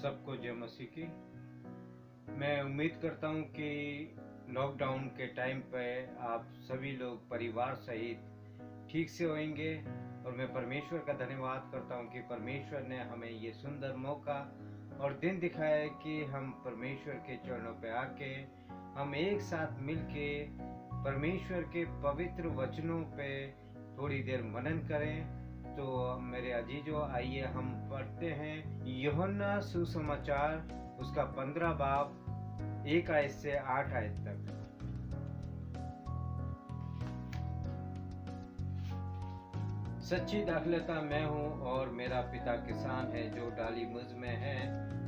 सबको जय मसीह की। मैं उम्मीद करता हूँ कि लॉकडाउन के टाइम पे आप सभी लोग परिवार सहित ठीक से होंगे और मैं परमेश्वर का धन्यवाद करता हूँ कि परमेश्वर ने हमें ये सुंदर मौका और दिन दिखाया है कि हम परमेश्वर के चरणों पे आके हम एक साथ मिलके परमेश्वर के पवित्र वचनों पे थोड़ी देर मनन करें। तो मेरे अजीजों, आइए हम पढ़ते हैं यूहन्ना सुसमाचार उसका 15 बाब 1 आयत से 8 आयत तक। सच्ची दाखलता मैं हूँ और मेरा पिता किसान है। जो डाली मुझ में है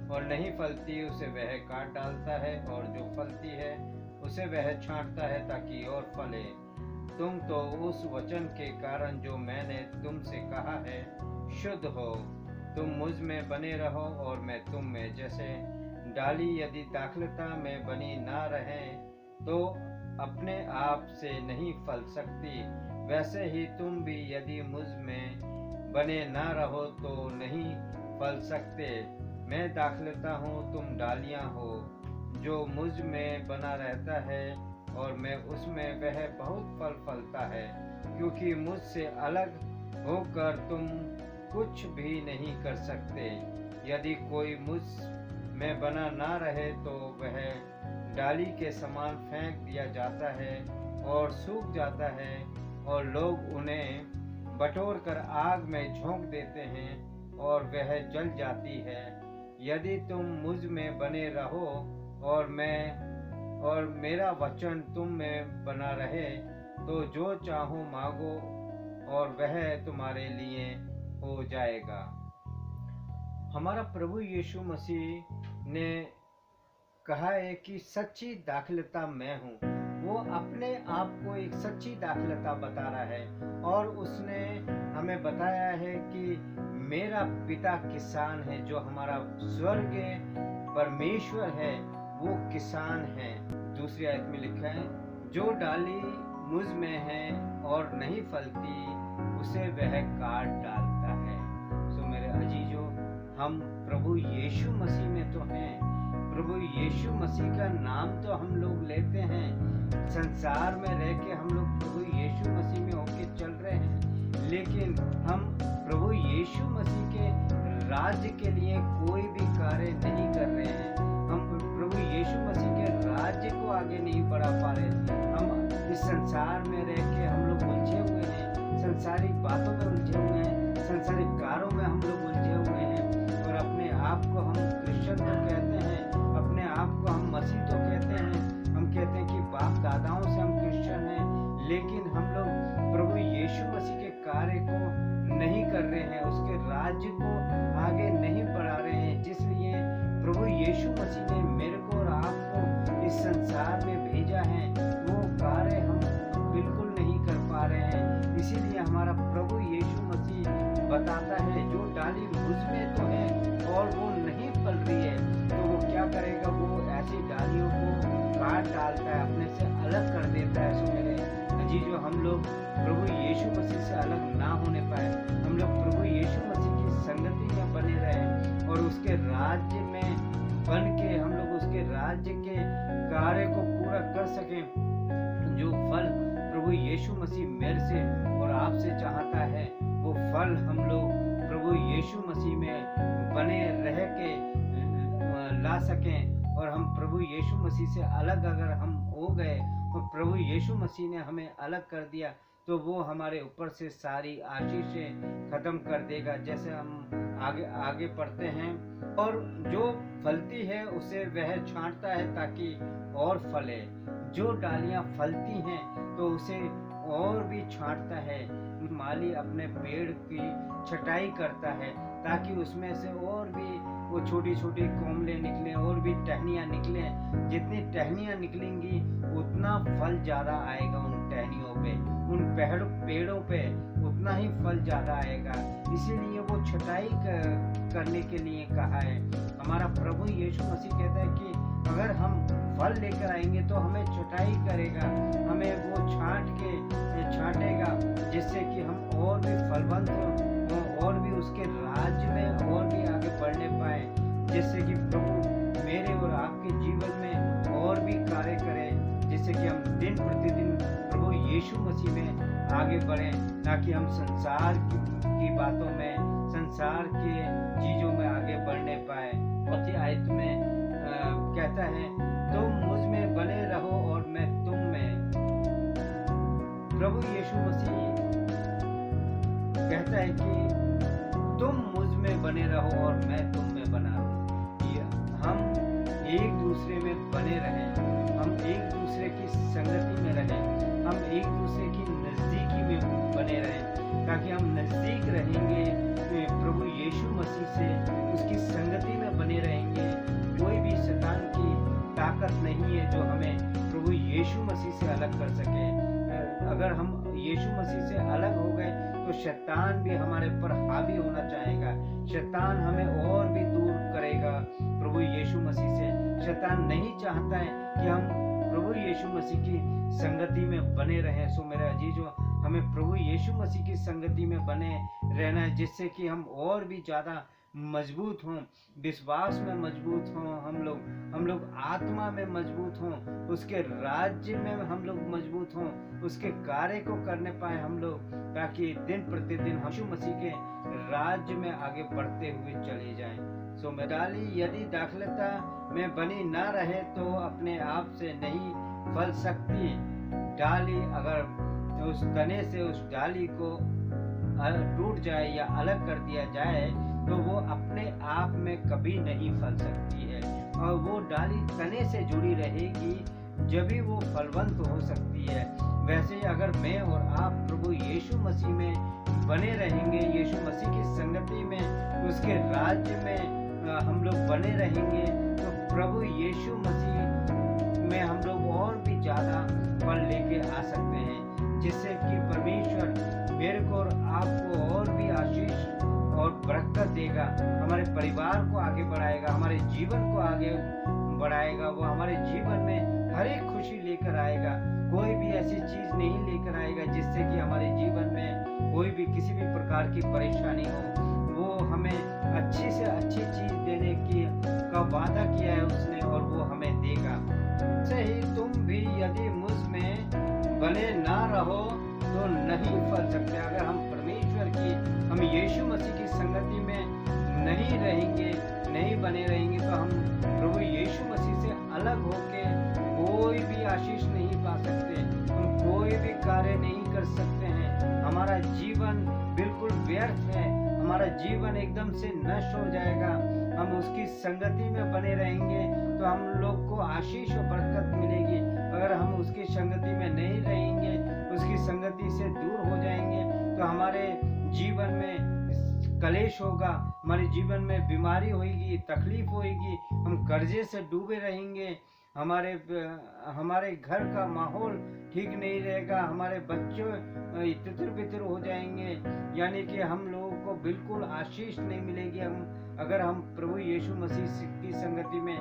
और नहीं फलती उसे वह काट डालता है, और जो फलती है उसे वह छांटता है ताकि और फले। तुम तो उस वचन के कारण जो मैंने तुमसे कहा है शुद्ध हो। तुम मुझ में बने रहो और मैं तुम में। जैसे डाली यदि दाखलता में बनी ना रहे तो अपने आप से नहीं फल सकती, वैसे ही तुम भी यदि मुझ में बने ना रहो तो नहीं फल सकते। मैं दाखलता हूँ, तुम डालियाँ हो। जो मुझ में बना रहता है और मैं उसमें, वह बहुत फल फलता है, क्योंकि मुझसे अलग होकर तुम कुछ भी नहीं कर सकते। यदि कोई मुझ में बना ना रहे तो वह डाली के समान फेंक दिया जाता है और सूख जाता है, और लोग उन्हें बटोर कर आग में झोंक देते हैं और वह जल जाती है। यदि तुम मुझ में बने रहो और मेरा वचन तुम में बना रहे तो जो चाहो मांगो और वह तुम्हारे लिए हो जाएगा। हमारा प्रभु यीशु मसीह ने कहा है कि सच्ची दाखलता मैं हूँ। वो अपने आप को एक सच्ची दाखलता बता रहा है, और उसने हमें बताया है कि मेरा पिता किसान है। जो हमारा स्वर्ग परमेश्वर है वो किसान है। दूसरी आयत में लिखा है, जो डाली मुझ में है और नहीं फलती उसे वह काट डालता है। सो मेरे अजीजों, हम प्रभु यीशु मसीह में तो हैं। प्रभु यीशु मसीह का नाम तो हम लोग लेते हैं। संसार में रह के हम लोग प्रभु यीशु मसीह में होके चल रहे हैं, लेकिन हम प्रभु यीशु मसीह के राज्य के लिए कोई भी कार्य नहीं कर रहे हैं। हम प्रभु यीशु मसीह के राज्य को आगे नहीं बढ़ा पा रहे। हम इस संसार में रह के हम लोग उलझे हुए हैं, संसारिक बातों में उलझे हुए हैं, संसारिक कार्यों में हम लोग उलझे हुए हैं, और अपने आप को हम क्रिश्चियन तो कहते हैं, अपने आप को हम मसीह तो कहते हैं। हम कहते हैं कि बाप दादाओं से हम क्रिश्चियन हैं, लेकिन हम लोग प्रभु यीशु मसीह के कार्य को नहीं कर रहे हैं, उसके राज्य को आगे नहीं बढ़ा रहे हैं। जिसलिए प्रभु यीशु मसीह ने मेरे को और आपको इस संसार में भेजा है, वो कार्य हम बिल्कुल नहीं कर पा रहे हैं। इसीलिए हमारा प्रभु यीशु मसीह बताता है, जो डाली मुझ में तो है और वो नहीं फल रही है, तो वो क्या करेगा? वो ऐसी डालियों को काट डालता है, अपने से अलग कर देता है। सो मेरे अजीजों, हम लोग प्रभु यीशु मसीह से अलग ना होने पाए। हम लोग प्रभु यीशु मसीह की संगति में बने रहे और उसके राज्य में बन के हम लोग उसके राज्य के कार्य को पूरा कर सकें। जो फल प्रभु यीशु मसीह मेरे से और आपसे चाहता है, वो फल हम लोग प्रभु यीशु मसीह में बने रह के ला सकें। और हम प्रभु यीशु मसीह से अलग अगर हम हो गए और प्रभु यीशु मसीह ने हमें अलग कर दिया, तो वो हमारे ऊपर से सारी आशीषें खत्म कर देगा। जैसे हम आगे पढ़ते हैं, और जो फलती है उसे वह छांटता है ताकि और फले। जो डालियां फलती हैं तो उसे और भी छांटता है। माली अपने पेड़ की छटाई करता है ताकि उसमें से और भी वो छोटी छोटी कोमले निकले और भी टहनियाँ निकले। जितनी टहनियाँ निकलेंगी उतना फल ज़्यादा आएगा उन टहनियों पे, उन पेड़ों पे उतना ही फल ज़्यादा आएगा। इसीलिए वो छटाई करने के लिए कहा है। हमारा प्रभु यीशु मसीह कहता है कि अगर हम फल लेकर आएंगे तो हमें छटाई करेगा, हमें वो छांटेगा, जिससे कि हम और भी फलवंत हों और भी उसके राज्य में और भी आगे बढ़ने पाए। जिससे कि प्रभु मेरे और आपके जीवन में और भी कार्य करें, जिससे कि हम दिन प्रतिदिन प्रभु यीशु मसीह में आगे बढ़ें, ताकि हम संसार की बातों में, संसार के चीजों में आगे बढ़ने पाए। चौथी आयत में कहता है, तुम मुझ में बने रहो और मैं तुम में। प्रभु यीशु मसीह कहता है कि तुम मुझ में बने रहो और मैं तुम में बना रहूं। हम एक दूसरे में बने रहें, हम एक दूसरे की संगति में रहें, हम एक दूसरे की नजदीकी में बने रहें, ताकि हम नजदीक रहेंगे प्रभु यीशु मसीह से, उसकी संगति में बने रहेंगे। कोई भी शैतान की ताकत नहीं है जो हमें प्रभु यीशु मसीह से अलग कर सके। अगर हम यीशु मसीह से अलग हो गए तो शैतान भी हमारे पर हावी होना चाहेगा, शैतान हमें और भी दूर करेगा प्रभु यीशु मसीह से। शैतान नहीं चाहता है कि हम प्रभु यीशु मसीह की संगति में बने रहें। सो मेरे अजीजों, हमें प्रभु यीशु मसीह की संगति में बने रहना है, जिससे कि हम और भी ज्यादा मजबूत हों, विश्वास में मजबूत हों, हम लोग आत्मा में मजबूत हों, उसके राज्य में हम लोग मजबूत हों, उसके कार्य को करने पाए हम लोग, ताकि दिन प्रतिदिन हम यीशु मसीह के राज्य में आगे बढ़ते हुए चले जाएं। सो डाली यदि दाखलता में बनी ना रहे तो अपने आप से नहीं फल सकती। डाली अगर उस तने से उस डाली को टूट जाए या अलग कर दिया जाए तो वो अपने आप में कभी नहीं फल सकती है, और वो डाली तने से जुड़ी रहेगी जब भी वो फलवंत हो सकती है। वैसे ही अगर मैं और आप प्रभु यीशु मसीह में बने रहेंगे, यीशु मसीह की संगति में, उसके राज्य में हम लोग बने रहेंगे, तो प्रभु यीशु मसीह में हम लोग और भी ज्यादा फल लेके आ सकते हैं, जिससे कि परमेश्वर मेरे को और आपको और भी आशीष और बरकत देगा, हमारे परिवार को आगे बढ़ाएगा, हमारे जीवन को आगे बढ़ाएगा। वो हमारे जीवन में हर एक खुशी लेकर आएगा, कोई भी ऐसी चीज नहीं लेकर आएगा जिससे कि हमारे जीवन में कोई भी किसी भी प्रकार की परेशानी हो। वो हमें अच्छी से अच्छी चीज देने की का वादा किया है उसने, और वो हमें देगा। ऐसे ही तुम भी यदि मुझ में बने ना रहो तो नहीं फल सकते। अगर हम परमेश्वर की, हम यीशु मसीह की संगति में नहीं रहेंगे, नहीं बने रहेंगे, तो हम प्रभु यीशु मसीह से अलग होके कोई भी आशीष नहीं पा सकते, हम कोई भी कार्य नहीं कर सकते हैं। हमारा जीवन बिल्कुल व्यर्थ है, हमारा जीवन एकदम से नष्ट हो जाएगा। हम उसकी संगति में बने रहेंगे तो हम लोग को आशीष और बरकत मिलेगी। अगर हम उसकी संगति में नहीं रहेंगे, उसकी संगति से दूर हो जाएंगे, तो हमारे जीवन में कलेश होगा, हमारे जीवन में बीमारी होगी, तकलीफ होगी, हम कर्जे से डूबे रहेंगे, हमारे घर का माहौल ठीक नहीं रहेगा, हमारे बच्चे तितर बितर हो जाएंगे, यानी कि हम लोगों को बिल्कुल आशीष नहीं मिलेगी अगर हम प्रभु यीशु मसीह की संगति में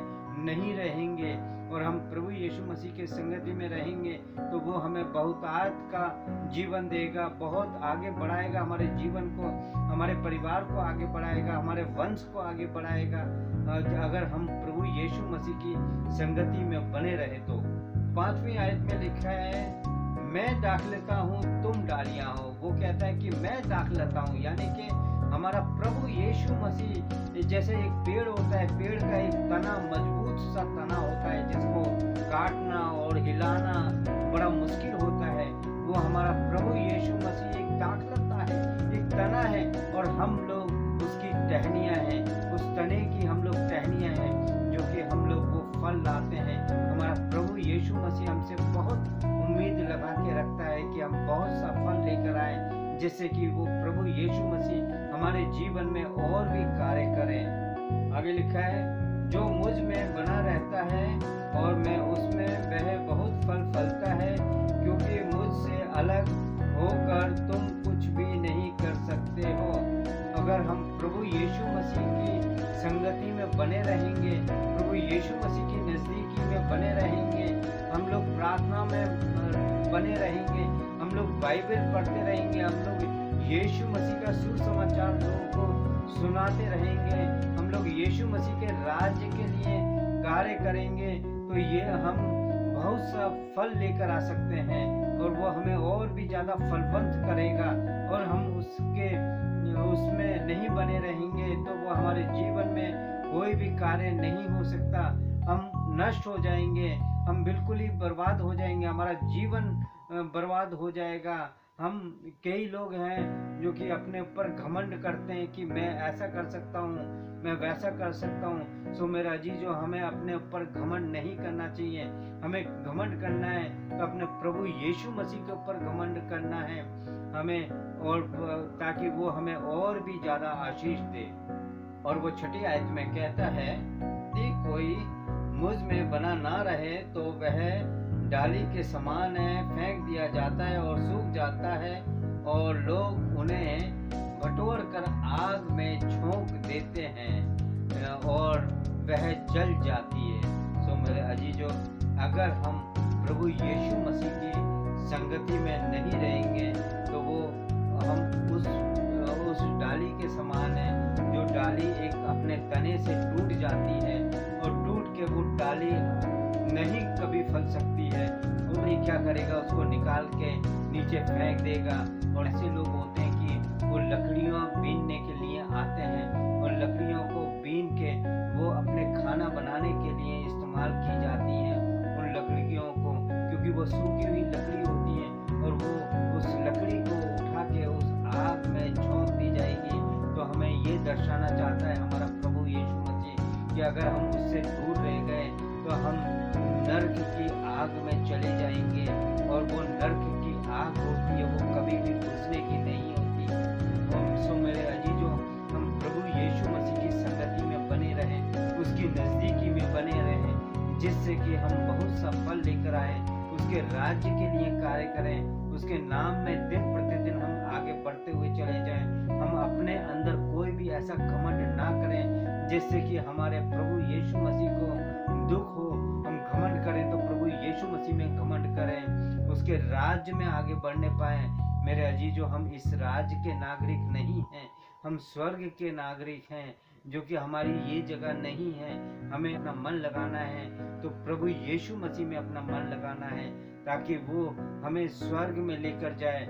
नहीं रहेंगे। और हम प्रभु यीशु मसीह के संगति में रहेंगे तो वो हमें बहुतायत का जीवन देगा, बहुत आगे बढ़ाएगा हमारे जीवन को, हमारे परिवार को आगे बढ़ाएगा, हमारे वंश को आगे बढ़ाएगा, अगर हम प्रभु यीशु मसीह की संगति में बने रहे तो। 5वीं आयत में लिखा है, मैं दाख लेता हूँ तुम डालियां हो। वो कहता है कि मैं दाख लेता हूँ, यानी कि हमारा प्रभु यीशु मसीह जैसे एक पेड़ होता है, पेड़ का एक तना, मजबूत सा तना होता है जिसको काटना और हिलाना बड़ा मुश्किल होता है, वो हमारा प्रभु यीशु मसीह एक दाखलता है, एक तना है, और हम लोग उसकी टहनियाँ हैं, उस तने की हम लोग टहनियाँ हैं, जो कि हम लोग वो फल लाते हैं। हमारा प्रभु यीशु मसीह हमसे बहुत उम्मीद लगा के रखता है कि हम बहुत सा फल लेकर आए, जिससे कि वो प्रभु यीशु मसीह हमारे जीवन में और भी कार्य करें। आगे लिखा है, जो मुझ में बना रहता है और मैं उसमें, वह बहुत फल फलता है, क्योंकि मुझसे अलग होकर तुम कुछ भी नहीं कर सकते हो। अगर हम प्रभु यीशु मसीह की संगति में बने रहेंगे, प्रभु यीशु मसीह की नजदीकी में बने रहेंगे, हम लोग प्रार्थना में बने रहेंगे, हम लोग बाइबल पढ़ते रहेंगे, हम लोग यीशु मसीह का सुसमाचार लोगों को सुनाते रहेंगे, हम लोग यीशु मसीह के राज्य के लिए कार्य करेंगे, तो ये हम बहुत सा फल लेकर आ सकते हैं और वो हमें और भी ज़्यादा फलवंत करेगा। और हम उसमें नहीं बने रहेंगे तो वो हमारे जीवन में कोई भी कार्य नहीं हो सकता। हम नष्ट हो जाएंगे, हम बिल्कुल ही बर्बाद हो जाएंगे, हमारा जीवन बर्बाद हो जाएगा। हम कई लोग हैं जो कि अपने ऊपर घमंड करते हैं कि मैं ऐसा कर सकता हूँ, मैं वैसा कर सकता हूँ। सो मेरा अजीजों, हमें अपने ऊपर घमंड नहीं करना चाहिए। हमें घमंड करना है तो अपने प्रभु यीशु मसीह के ऊपर घमंड करना है हमें, और ताकि वो हमें और भी ज़्यादा आशीष दे। और वो 6ठी आयत में कहता है कि कोई मुझ में बना ना रहे तो वह डाली के समान है, फेंक दिया जाता है और सूख जाता है, और लोग उन्हें बटोर कर आग में झोंक देते हैं और वह जल जाती है। सो मेरे अजीजों, अगर हम प्रभु यीशु मसीह की संगति में नहीं रहेंगे तो वो हम उस डाली के समान है जो डाली एक अपने तने से टूट जाती है, और टूट के वो डाली नहीं कभी फल सकती है। वो भी क्या करेगा, उसको निकाल के नीचे फेंक देगा। और ऐसे लोग होते हैं कि वो लकड़ियाँ बीनने के लिए आते हैं और लकड़ियों को बीन के वो अपने खाना बनाने के लिए इस्तेमाल की जाती हैं उन लकड़ियों को, क्योंकि वो सूखी हुई लकड़ी होती है और वो उस लकड़ी को उठा के उस आग में झोंक दी जाएगी। तो हमें ये दर्शाना चाहता है हमारा प्रभु यीशु मसीह कि अगर हम उससे दूर रह गए तो हम नर्क की आग में चले जाएंगे, और वो नर्क की आग होती है, वो कभी भी बुझने की नहीं होती। सो मेरे अजीजों, हम प्रभु यीशु मसीह की संगति में बने रहें, उसकी नज़दीकी में बने रहें, जिससे कि हम बहुत सा फल लेकर आए, उसके राज्य के लिए कार्य करें, उसके नाम में दिन प्रतिदिन हम आगे बढ़ते हुए चले जाएं। हम अपने अंदर कोई भी ऐसा घमंड ना करें जिससे कि हमारे प्रभु यीशु मसीह को दुख हो। हम घमंड करें तो प्रभु यीशु मसीह में घमंड करें, उसके राज्य में आगे बढ़ने पाए। मेरे अजीजों, हम इस राज्य के नागरिक नहीं हैं, हम स्वर्ग के नागरिक हैं, जो कि हमारी ये जगह नहीं है। हमें अपना मन लगाना है तो प्रभु यीशु मसीह में अपना मन लगाना है, ताकि वो हमें स्वर्ग में लेकर जाए।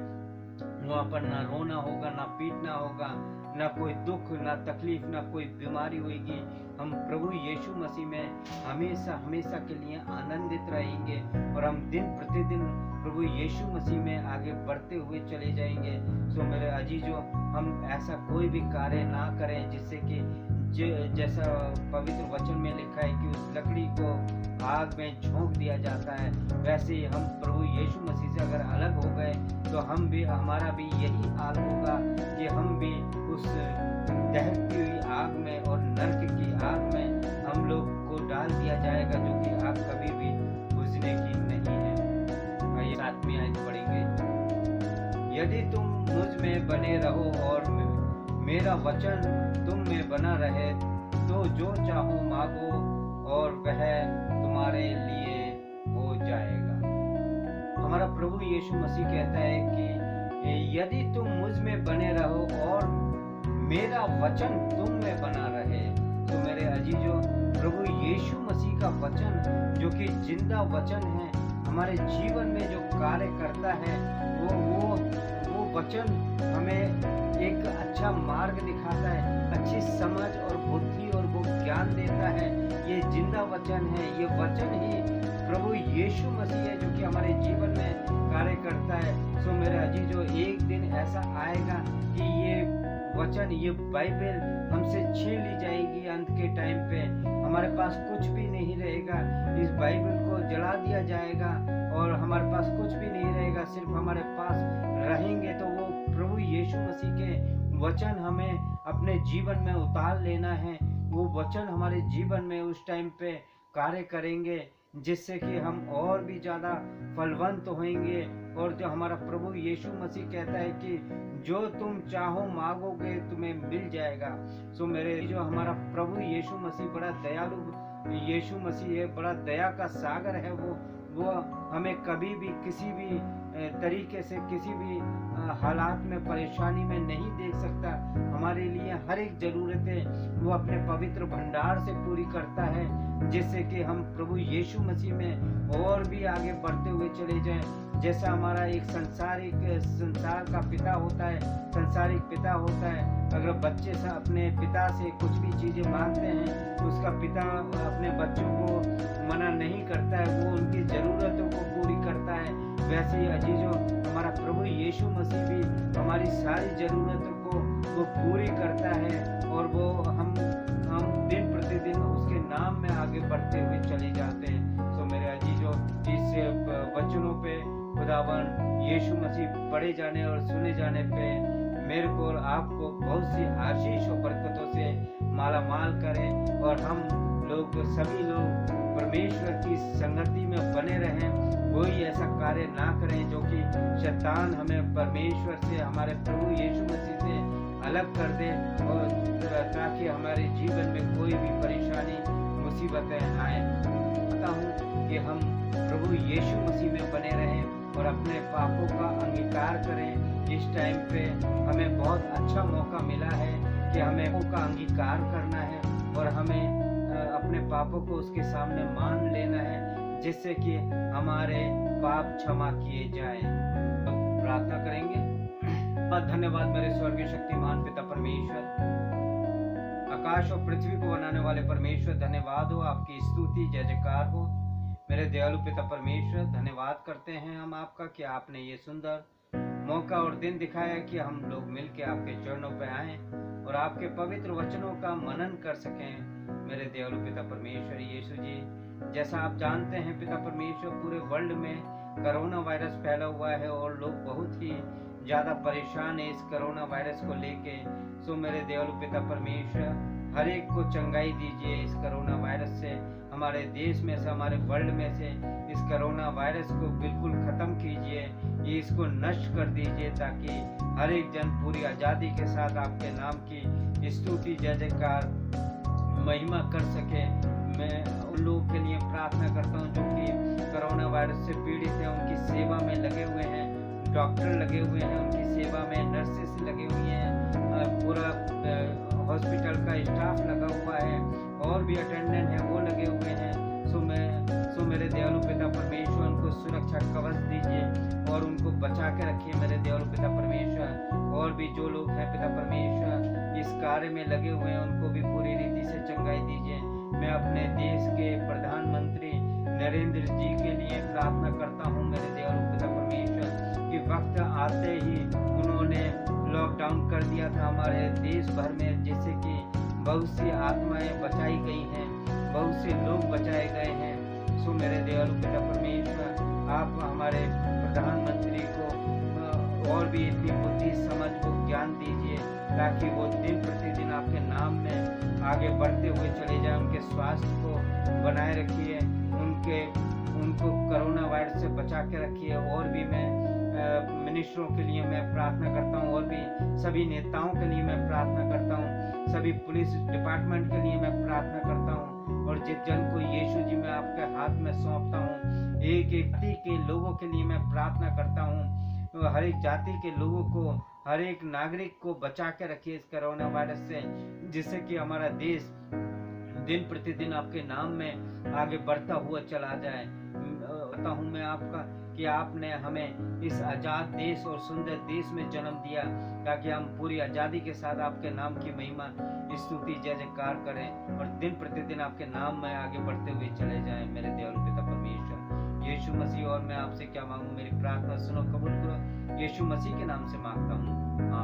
वहाँ पर ना रोना होगा, ना पीटना होगा, ना कोई दुख, ना तकलीफ, ना कोई बीमारी होगी। हम प्रभु यीशु मसीह में हमेशा हमेशा के लिए आनंदित रहेंगे, और हम दिन प्रतिदिन प्रभु यीशु मसीह में आगे बढ़ते हुए चले जाएंगे। सो मेरे अजीजों, हम ऐसा कोई भी कार्य ना करें जिससे कि जैसा पवित्र वचन में लिखा है कि उस लकड़ी को आग में झोंक दिया जाता है, वैसे ही हम प्रभु यीशु मसीह से अगर अलग हो गए तो हमारा भी यही हाल होगा कि हम भी उस दहकती हुई आग में और नर्क की आग में हम लोग को डाल दिया जाएगा, जो कि आग कभी भी बुझने की नहीं है। आइए 7वीं आयत पढ़ेंगे। यदि तुम मुझ में बने रहो और मेरा वचन तुम में बना रहे, तो जो चाहो मांगो और वह तुम्हारे लिए हो जाएगा। हमारा प्रभु यीशु मसीह कहता है कि यदि तुम मुझ में बने रहो और मेरा वचन तुम में बना रहे, तो मेरे अजीजों, प्रभु यीशु मसीह का वचन जो कि जिंदा वचन है, हमारे जीवन में जो कार्य करता है, वो वचन हमें एक अच्छा मार्ग दिखाता है, अच्छी समझ और बुद्धि और वो ज्ञान देता है। ये जिंदा वचन है, ये वचन ही प्रभु यीशु मसीह है जो कि हमारे जीवन में कार्य करता है। सो मेरे अजीजों, एक दिन ऐसा आएगा कि ये वचन, ये बाइबल हमसे छीन ली जाएगी। अंत के टाइम पे हमारे पास कुछ भी नहीं रहेगा, इस बाइबल को जला दिया जाएगा और हमारे पास कुछ भी नहीं रहेगा। सिर्फ हमारे पास रहेंगे तो वो प्रभु यीशु मसीह के वचन हमें अपने जीवन में उतार लेना है। वो वचन हमारे जीवन में उस टाइम पे कार्य करेंगे, जिससे कि हम और भी ज़्यादा फलवंत होंगे। और जो हमारा प्रभु यीशु मसीह कहता है कि जो तुम चाहो मांगोगे तुम्हें मिल जाएगा। सो मेरे जो हमारा प्रभु यीशु मसीह बड़ा दयालु यीशु मसीह है, बड़ा दया का सागर है। वो वो हमें कभी भी किसी भी तरीके से किसी भी हालात में परेशानी में नहीं देख सकता। हमारे लिए हर एक ज़रूरतें वो अपने पवित्र भंडार से पूरी करता है, जिससे कि हम प्रभु यीशु मसीह में और भी आगे बढ़ते हुए चले जाएं। जैसा हमारा एक संसार का पिता होता है, संसारिक पिता होता है, अगर बच्चे से अपने पिता से कुछ भी चीज़ें मांगते हैं तो उसका पिता अपने बच्चों को मना नहीं करता है, वो उनकी ज़रूरतों को पूरी करता है। वैसे ही अजीजों, हमारा प्रभु यीशु मसीह भी हमारी सारी ज़रूरतों को वो पूरी करता है, और वो हम दिन प्रतिदिन उसके नाम में आगे बढ़ते हुए चले जाते हैं। तो मेरे अजीजों, इस वचनों पे खुदावन यीशु मसीह पढ़े जाने और सुने जाने पे मेरे को और आपको बहुत सी आशीष और बरकतों से माला माल करें, और हम लोग सभी लोग परमेश्वर की संगति में बने रहें। कोई ऐसा कार्य ना करें जो कि शैतान हमें परमेश्वर से, हमारे प्रभु यीशु मसीह से अलग कर दे, और ताकि हमारे जीवन में कोई भी परेशानी मुसीबतें आए। चाहता हूँ कि हम प्रभु यीशु मसीह में बने रहें और अपने पापों का अंगीकार करें। इस टाइम पे हमें बहुत अच्छा मौका मिला है कि हमें पापों का अंगीकार करना है और हमें अपने पापों को उसके सामने मान लेना है, जिससे कि हमारे पाप क्षमा किए जाएं। तो प्रार्थना करेंगे। धन्यवाद मेरे स्वर्गीय शक्तिमान पिता परमेश्वर, आकाश और पृथ्वी को बनाने वाले परमेश्वर, धन्यवाद हो, आपकी स्तुति जय जयकार हो। मेरे दयालु पिता परमेश्वर, धन्यवाद करते हैं हम आपका कि आपने ये सुंदर मौका और दिन दिखाया कि हम लोग मिलकर आपके चरणों पर आएं और आपके पवित्र वचनों का मनन कर सकें। मेरे दयालु पिता परमेश्वर यीशु जी, जैसा आप जानते हैं पिता परमेश्वर, पूरे वर्ल्ड में कोरोना वायरस फैला हुआ है और लोग बहुत ही ज़्यादा परेशान है इस कोरोना वायरस को लेके। सो मेरे दयालु पिता परमेश्वर, हर एक को चंगाई दीजिए इस कोरोना वायरस से, हमारे देश में से, हमारे वर्ल्ड में से इस कोरोना वायरस को बिल्कुल ख़त्म कीजिए, ये इसको नष्ट कर दीजिए, ताकि हर एक जन पूरी आज़ादी के साथ आपके नाम की स्तुति जय जयकार महिमा कर सके। मैं उन लोगों के लिए प्रार्थना करता हूँ जो कि कोरोना वायरस से पीड़ित हैं, उनकी सेवा में लगे हुए हैं, डॉक्टर लगे हुए हैं उनकी सेवा में, नर्सेस लगे हुए हैं, पूरा हॉस्पिटल का स्टाफ लगा हुआ है, और भी अटेंडेंट हैं वो लगे हुए हैं। सो मेरे दयालु पिता परमेश्वर, उनको सुरक्षा कवच दीजिए और उनको बचा के रखिए मेरे दयालु पिता परमेश्वर। और भी जो लोग हैं पिता परमेश्वर इस कार्य में लगे हुए हैं, उनको भी पूरी रीति से चंगाई दीजिए। मैं अपने देश के प्रधानमंत्री नरेंद्र जी के लिए प्रार्थना करता हूँ मेरे दयालु पिता परमेश्वर, कि वक्त आते ही उन्होंने लॉकडाउन कर दिया था हमारे देश भर में, जिससे कि बहुत सी आत्माएं बचाई गई हैं, बहुत से लोग बचाए गए हैं। सो मेरे दयालु पिता परमेश्वर, आप हमारे प्रधानमंत्री को और भी इतनी बुद्धि समझ को ज्ञान दीजिए, ताकि वो दिन प्रतिदिन आपके नाम में आगे बढ़ते हुए चले जाएं। उनके स्वास्थ्य को बनाए रखिए, उनको कोरोना वायरस से बचा के रखिए। और भी मैं मिनिस्टरों के लिए मैं प्रार्थना करता हूँ, और भी सभी नेताओं के लिए मैं प्रार्थना करता हूँ, सभी पुलिस डिपार्टमेंट के लिए मैं प्रार्थना करता हूँ, और जिस जन को यीशु जी मैं आपके हाथ में सौंपता हूँ, एक व्यक्ति के लोगों के लिए मैं प्रार्थना करता हूँ। हर एक जाति के लोगों को, हर एक नागरिक को बचा के रखिए इस कोरोना वायरस से, जिससे कि हमारा देश दिन प्रतिदिन आपके नाम में आगे बढ़ता हुआ चला जाए। बताता हूँ मैं आपका कि आपने हमें इस आज़ाद देश और सुंदर देश में जन्म दिया, ताकि हम पूरी आज़ादी के साथ आपके नाम की महिमा स्तुति जय जयकार करें और दिन प्रतिदिन आपके नाम में आगे बढ़ते हुए चले जाएं मेरे दयालु पिता परमेश्वर यीशु मसीह। और मैं आपसे क्या मांगूं, मेरी प्रार्थना सुनो, कबूल करो, यीशु मसीह के नाम से मांगता हूँ।